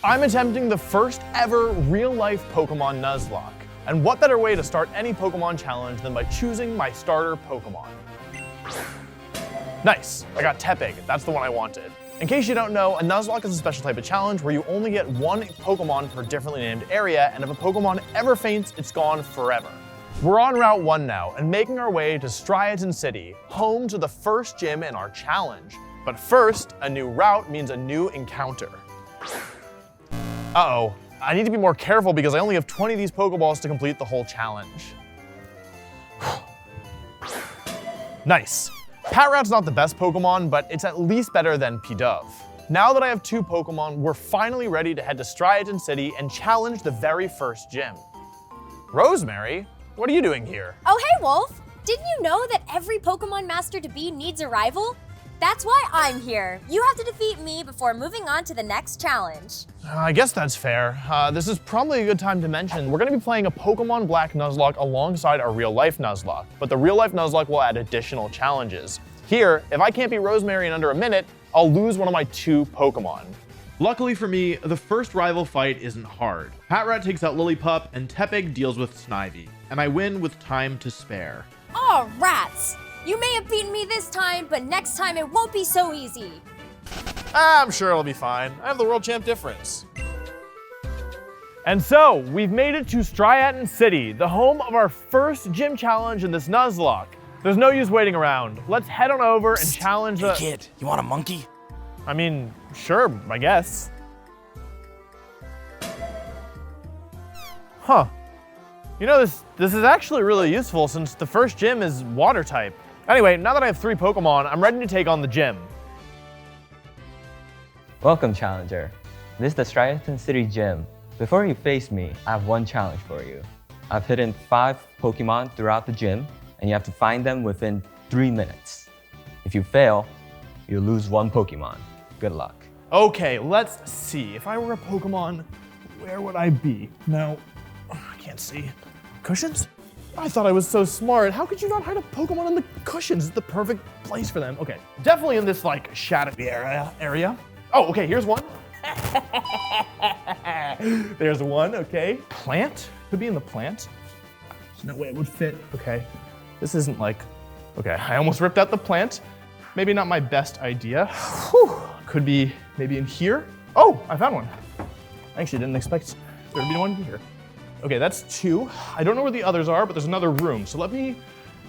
I'm attempting the first ever real-life Pokemon Nuzlocke. And what better way to start any Pokemon challenge than by choosing my starter Pokemon. Nice, I got Tepig, that's the one I wanted. In case you don't know, a Nuzlocke is a special type of challenge where you only get one Pokemon per differently named area, and if a Pokemon ever faints, it's gone forever. We're on Route 1 now, and making our way to Striaton City, home to the first gym in our challenge. But first, a new route means a new encounter. Uh-oh, I need to be more careful because I only have 20 of these Pokeballs to complete the whole challenge. Nice. Patrat's not the best Pokemon, but it's at least better than Pidove. Now that I have 2 Pokemon, we're finally ready to head to Striaton City and challenge the very first gym. Rosemary, what are you doing here? Oh, hey, Wolf. Didn't you know that every Pokemon Master to be needs a rival? That's why I'm here. You have to defeat me before moving on to the next challenge. I guess that's fair. This is probably a good time to mention we're going to be playing a Pokemon Black Nuzlocke alongside our real-life Nuzlocke, but the real-life Nuzlocke will add additional challenges. Here, if I can't beat Rosemary in under a minute, I'll lose one of my 2 Pokemon. Luckily for me, the first rival fight isn't hard. Patrat takes out Lillipup and Tepig deals with Snivy, and I win with time to spare. Oh, rats! You may have beaten me this time, but next time it won't be so easy. I'm sure it'll be fine. I have the World Champ difference. And so, we've made it to Striaton City, the home of our first gym challenge in this Nuzlocke. There's no use waiting around. Let's head on over and challenge the— Hey kid, you want a monkey? I mean, sure, I guess. Huh. You know, this is actually really useful since the first gym is water type. Anyway, now that I have 3 Pokemon, I'm ready to take on the gym. Welcome, Challenger. This is the Striaton City Gym. Before you face me, I have one challenge for you. I've hidden 5 Pokemon throughout the gym, and you have to find them within 3 minutes. If you fail, you lose 1 Pokemon. Good luck. Okay, let's see. If I were a Pokemon, where would I be? No, I can't see. Cushions? I thought I was so smart. How could you not hide a Pokemon in the cushions? It's the perfect place for them. Okay, definitely in this like shadowy area. Oh, okay, here's one. There's one, okay. Plant? Could be in the plant. There's no way it would fit. Okay, this isn't like, okay, I almost ripped out the plant. Maybe not my best idea. Whew. Could be maybe in here. Oh, I found one. I actually didn't expect there to be one here. Okay, that's 2. I don't know where the others are, but there's another room. So let me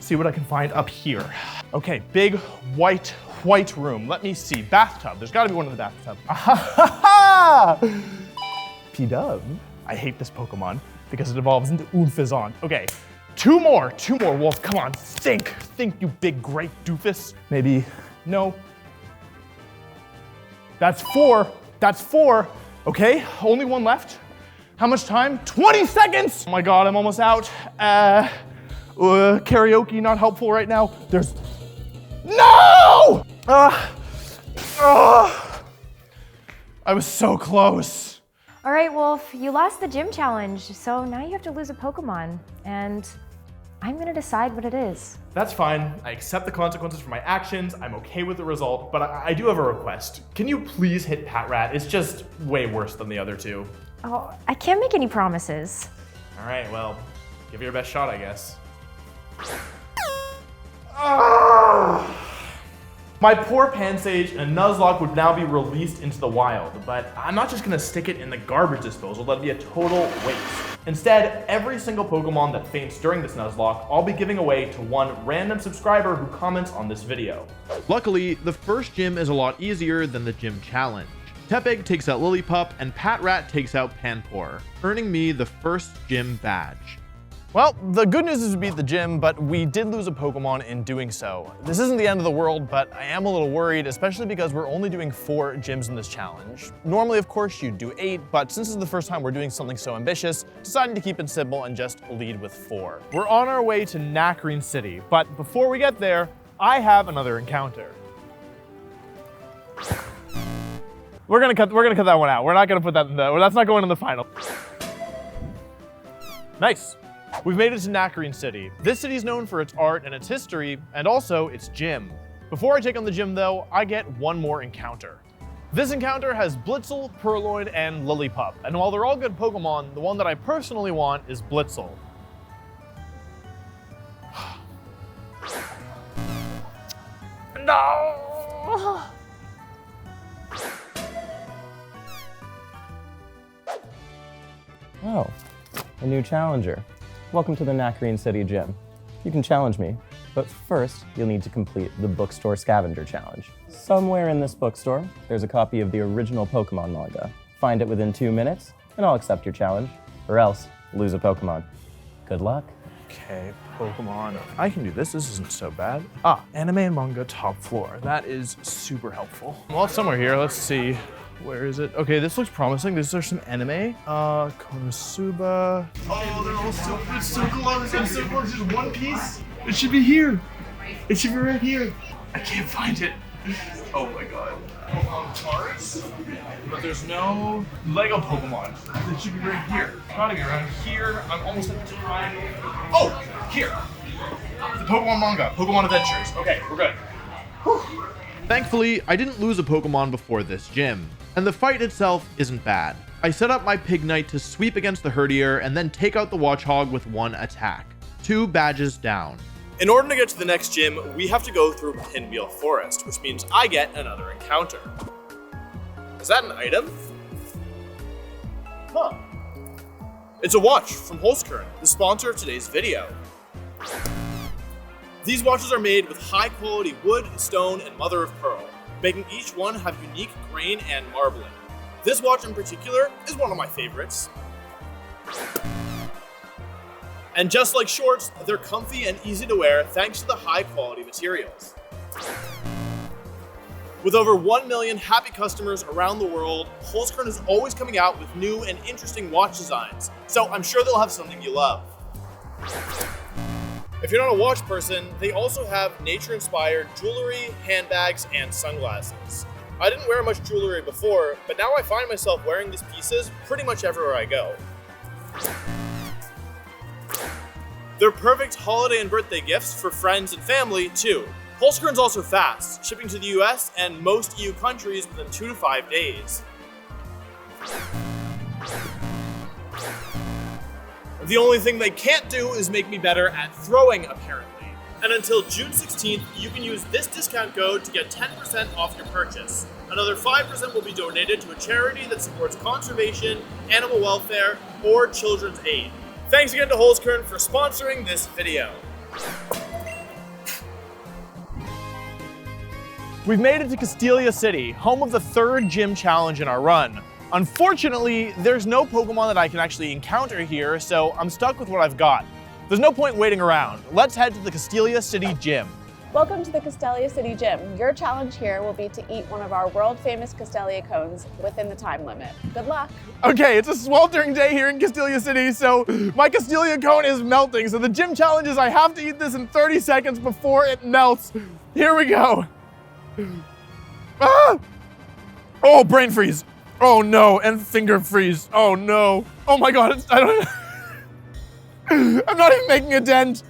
see what I can find up here. Okay, big white room. Let me see. Bathtub. There's gotta be one in the bathtub. Pidove. I hate this Pokemon because it evolves into Unfezant. Okay, 2 more, Wolf. Come on, think, you big great doofus. Maybe, no. That's 4. Okay, only 1 left. How much time? 20 seconds! Oh my God, I'm almost out. Karaoke, not helpful right now. There's, no! I was so close. All right, Wolf, you lost the gym challenge, so now you have to lose a Pokemon, and I'm gonna decide what it is. That's fine. I accept the consequences for my actions. I'm okay with the result, but I do have a request. Can you please hit Patrat? It's just way worse than the other 2. Oh, I can't make any promises. All right, well, give it your best shot, I guess. My poor Pansage and Nuzlocke would now be released into the wild, but I'm not just gonna stick it in the garbage disposal. That'd be a total waste. Instead, every single Pokemon that faints during this Nuzlocke, I'll be giving away to one random subscriber who comments on this video. Luckily, the first gym is a lot easier than the gym challenge. Tepig takes out Lillipup and Patrat takes out Panpour, earning me the first gym badge. Well, the good news is we beat the gym, but we did lose a Pokemon in doing so. This isn't the end of the world, but I am a little worried, especially because we're only doing 4 gyms in this challenge. Normally, of course, you'd do 8, but since this is the first time we're doing something so ambitious, deciding to keep it simple and just lead with 4. We're on our way to Nacrene City, but before we get there, I have another encounter. We're gonna cut that one out. We're not gonna put that in that's not going in the final. Nice. We've made it to Nacrene City. This city is known for its art and its history, and also its gym. Before I take on the gym though, I get one more encounter. This encounter has Blitzel, Purloin, and Lillipup. And while they're all good Pokemon, the one that I personally want is Blitzel. No! Oh, a new challenger. Welcome to the Nakarine City Gym. You can challenge me, but first you'll need to complete the Bookstore Scavenger Challenge. Somewhere in this bookstore, there's a copy of the original Pokemon manga. Find it within 2 minutes, and I'll accept your challenge, or else lose a Pokemon. Good luck. Okay, Pokemon. I can do this. This isn't so bad. Ah, anime and manga top floor. That is super helpful. Well, it's somewhere here. Let's see. Where is it? Okay, this looks promising. These are some anime. Konosuba. Oh, they're all so, it's so close. I'm so close. Just one piece. It should be here. It should be right here. I can't find it. Oh my god. Pokemon cards? But there's no Lego Pokemon. It should be right here. Gotta be around here. I'm almost at the time. Oh, here. The Pokemon manga. Pokemon Adventures. Okay, we're good. Whew. Thankfully, I didn't lose a Pokemon before this gym, and the fight itself isn't bad. I set up my Pignite to sweep against the Herdier and then take out the Watchog with one attack. 2 badges down. In order to get to the next gym, we have to go through Pinwheel Forest, which means I get another encounter. Is that an item? Huh. It's a watch from Holzkern, the sponsor of today's video. These watches are made with high-quality wood, stone, and mother of pearl, making each one have unique grain and marbling. This watch in particular is one of my favorites. And just like shorts, they're comfy and easy to wear thanks to the high-quality materials. With over 1 million happy customers around the world, Holzkern is always coming out with new and interesting watch designs, so I'm sure they'll have something you love. If you're not a watch person, they also have nature-inspired jewelry, handbags, and sunglasses. I didn't wear much jewelry before, but now I find myself wearing these pieces pretty much everywhere I go. They're perfect holiday and birthday gifts for friends and family, too. Holzkern's also fast, shipping to the US and most EU countries within 2 to 5 days. The only thing they can't do is make me better at throwing, apparently. And until June 16th, you can use this discount code to get 10% off your purchase. Another 5% will be donated to a charity that supports conservation, animal welfare, or children's aid. Thanks again to Holzkern for sponsoring this video. We've made it to Castelia City, home of the 3rd gym challenge in our run. Unfortunately, there's no Pokemon that I can actually encounter here, so I'm stuck with what I've got. There's no point waiting around. Let's head to the Castelia City Gym. Welcome to the Castelia City Gym. Your challenge here will be to eat one of our world-famous Castelia cones within the time limit. Good luck. Okay, it's a sweltering day here in Castelia City, so my Castelia cone is melting. So the gym challenge is I have to eat this in 30 seconds before it melts. Here we go. Ah! Oh, brain freeze. Oh no, and finger freeze. Oh no. Oh my god, I don't I'm not even making a dent.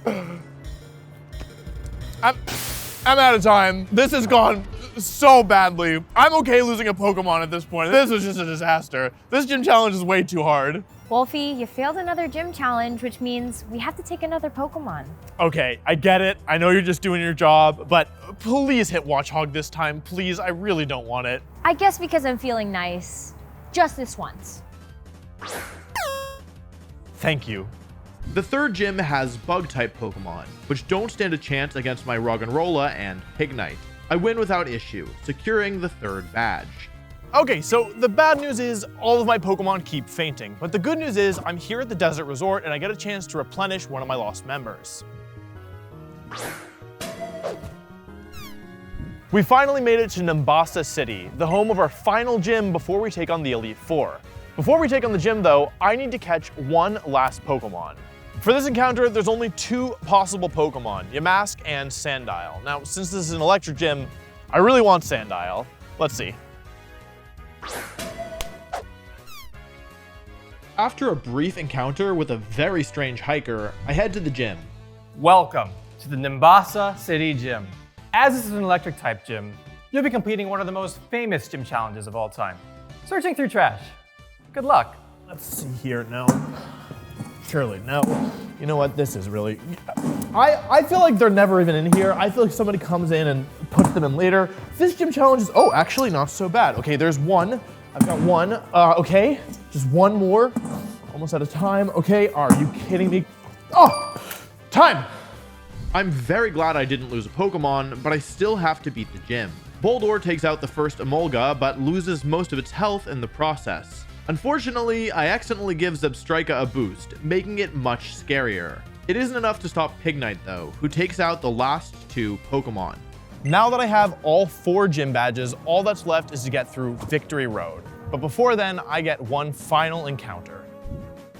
I'm out of time. This has gone so badly. I'm okay losing a Pokemon at this point. This was just a disaster. This gym challenge is way too hard. Wolfey, you failed another gym challenge, which means we have to take another Pokemon. Okay, I get it. I know you're just doing your job, but please hit Watchog this time, please. I really don't want it. I guess because I'm feeling nice. Just this once. Thank you. The 3rd gym has Bug-type Pokemon, which don't stand a chance against my Roggenrola and Pignite. I win without issue, securing the 3rd badge. Okay, so the bad news is all of my Pokemon keep fainting, but the good news is I'm here at the Desert Resort and I get a chance to replenish one of my lost members. We finally made it to Nimbasa City, the home of our final gym before we take on the Elite Four. Before we take on the gym though, I need to catch one last Pokemon. For this encounter, there's only 2 possible Pokemon, Yamask and Sandile. Now, since this is an electric gym, I really want Sandile. Let's see. After a brief encounter with a very strange hiker, I head to the gym. Welcome to the Nimbasa City Gym. As this is an electric type gym, You'll be completing one of the most famous gym challenges of all time. Searching through trash. Good luck. Let's see here. No. Surely, no. You know what? This is really... I feel like they're never even in here. I feel like somebody comes in and puts them in later. This gym challenge is, oh, actually not so bad. Okay, there's one. I've got one. Okay, just one more. Almost out of time. Okay, are you kidding me? Oh, time. I'm very glad I didn't lose a Pokemon, but I still have to beat the gym. Boldore takes out the first Emolga, but loses most of its health in the process. Unfortunately, I accidentally give Zebstrika a boost, making it much scarier. It isn't enough to stop Pignite though, who takes out the last two Pokemon. Now that I have all 4 gym badges, all that's left is to get through Victory Road. But before then, I get one final encounter.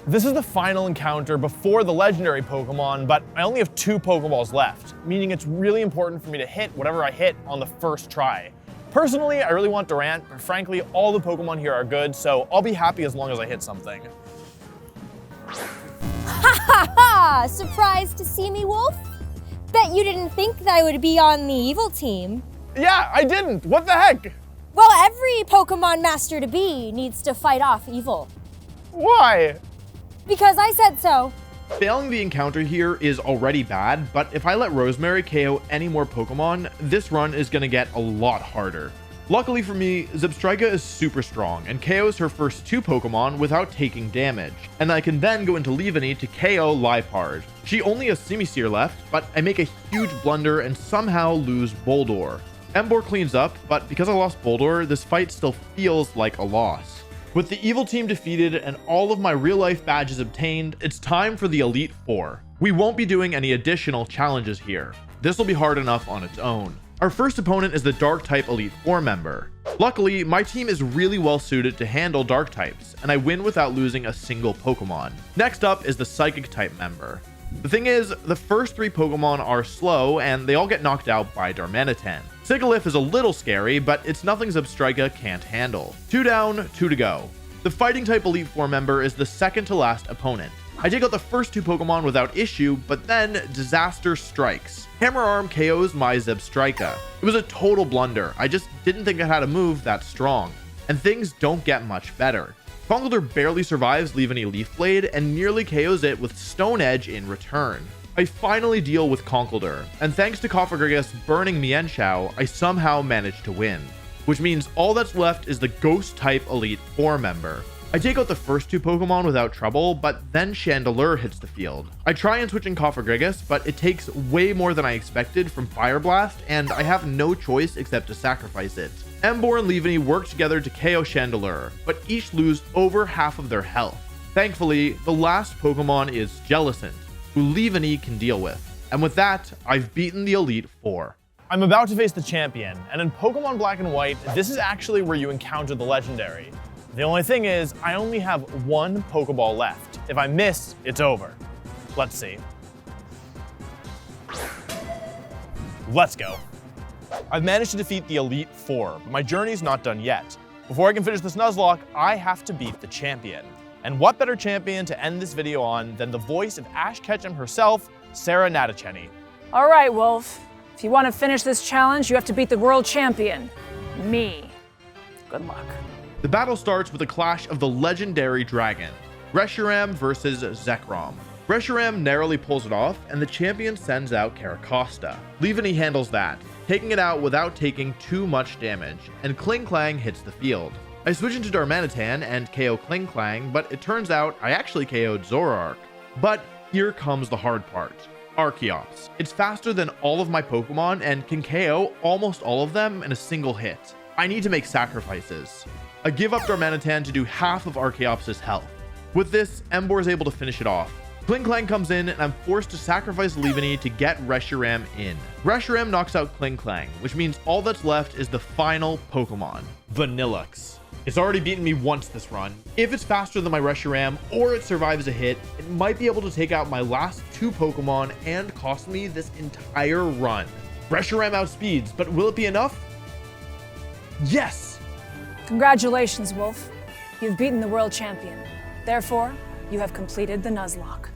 This is the final encounter before the legendary Pokemon, but I only have 2 Pokeballs left, meaning it's really important for me to hit whatever I hit on the first try. Personally, I really want Durant, but frankly, all the Pokemon here are good, so I'll be happy as long as I hit something. Ha ha ha! Surprised to see me, Wolf? Bet you didn't think that I would be on the evil team. Yeah, I didn't! What the heck? Well, every Pokemon Master to be needs to fight off evil. Why? Because I said so. Failing the encounter here is already bad, but if I let Rosemary KO any more Pokemon, this run is going to get a lot harder. Luckily for me, Zebstrika is super strong and KOs her first 2 Pokemon without taking damage, and I can then go into Leavanny to KO Liepard. She only has Simisear left, but I make a huge blunder and somehow lose Boldore. Emboar cleans up, but because I lost Boldore, this fight still feels like a loss. With the evil team defeated and all of my real-life badges obtained, it's time for the Elite Four. We won't be doing any additional challenges here. This will be hard enough on its own. Our first opponent is the Dark-type Elite Four member. Luckily, my team is really well suited to handle Dark types, and I win without losing a single Pokemon. Next up is the Psychic-type member. The thing is, the first 3 Pokemon are slow, and they all get knocked out by Darmanitan. Sigilyph is a little scary, but it's nothing Zebstrika can't handle. 2 down, 2 to go. The Fighting-type Elite Four member is the second to last opponent. I take out the first 2 Pokemon without issue, but then disaster strikes. Hammer Arm KOs my Zebstrika. It was a total blunder. I just didn't think I had a move that strong. And things don't get much better. Conkeldurr barely survives Leavanny Leaf Blade and nearly KOs it with Stone Edge in return. I finally deal with Conkeldurr, and thanks to Cofagrigus burning Mienshao, I somehow managed to win. Which means all that's left is the Ghost-type Elite Four member. I take out the first 2 Pokemon without trouble, but then Chandelure hits the field. I try and switch in Cofagrigus, but it takes way more than I expected from Fire Blast, and I have no choice except to sacrifice it. Emboar and Leavanny work together to KO Chandelure, but each lose over half of their health. Thankfully, the last Pokemon is Jellicent, who Leavanny can deal with. And with that, I've beaten the Elite Four. I'm about to face the champion, and in Pokemon Black and White, this is actually where you encounter the legendary. The only thing is, I only have 1 Pokeball left. If I miss, it's over. Let's see. Let's go. I've managed to defeat the Elite Four, but my journey's not done yet. Before I can finish this Nuzlocke, I have to beat the champion. And what better champion to end this video on than the voice of Ash Ketchum herself, Sarah Natacheni. All right, Wolf. If you want to finish this challenge, you have to beat the world champion, me. Good luck. The battle starts with a clash of the legendary dragon, Reshiram versus Zekrom. Reshiram narrowly pulls it off, and the champion sends out Caracosta. Leavanny handles that, taking it out without taking too much damage, and Klinklang hits the field. I switch into Darmanitan and KO Klinklang, but it turns out I actually KO'd Zoroark. But here comes the hard part. Archeops. It's faster than all of my Pokemon and can KO almost all of them in a single hit. I need to make sacrifices. I give up Darmanitan to do half of Archeops' health. With this, Emboar is able to finish it off. Klinklang comes in, and I'm forced to sacrifice Leavanny to get Reshiram in. Reshiram knocks out Klinklang, which means all that's left is the final Pokemon, Vanillux. It's already beaten me once this run. If it's faster than my Reshiram, or it survives a hit, it might be able to take out my last 2 Pokemon and cost me this entire run. Reshiram outspeeds, but will it be enough? Yes! Congratulations, Wolf. You've beaten the world champion. Therefore, you have completed the Nuzlocke.